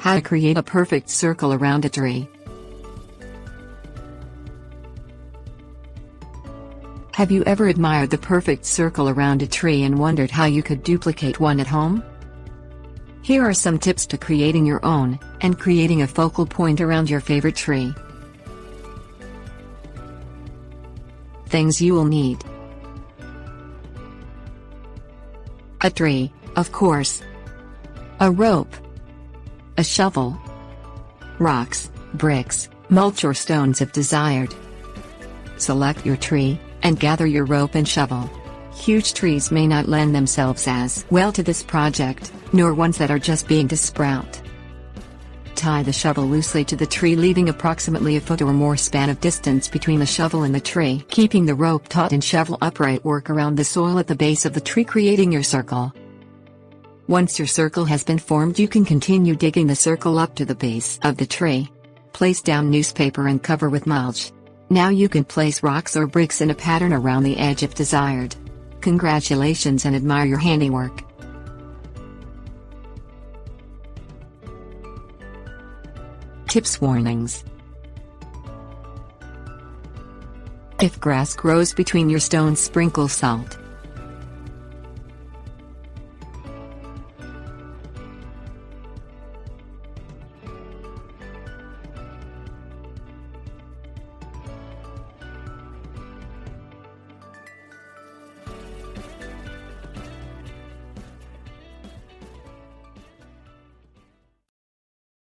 How to create a perfect circle around a tree. Have you ever admired the perfect circle around a tree and wondered how you could duplicate one at home? Here are some tips to creating your own, and creating a focal point around your favorite tree. Things you will need. A tree, of course. A rope. A shovel. Rocks, bricks, mulch or stones if desired. Select your tree, and gather your rope and shovel. Huge trees may not lend themselves as well to this project, nor ones that are just beginning to sprout. Tie the shovel loosely to the tree, leaving approximately a foot or more span of distance between the shovel and the tree, keeping the rope taut and shovel upright. Work around the soil at the base of the tree, creating your circle. Once your circle has been formed, you can continue digging the circle up to the base of the tree. Place down newspaper and cover with mulch. Now you can place rocks or bricks in a pattern around the edge if desired. Congratulations and admire your handiwork. Tips. Warnings. If grass grows between your stones, sprinkle salt.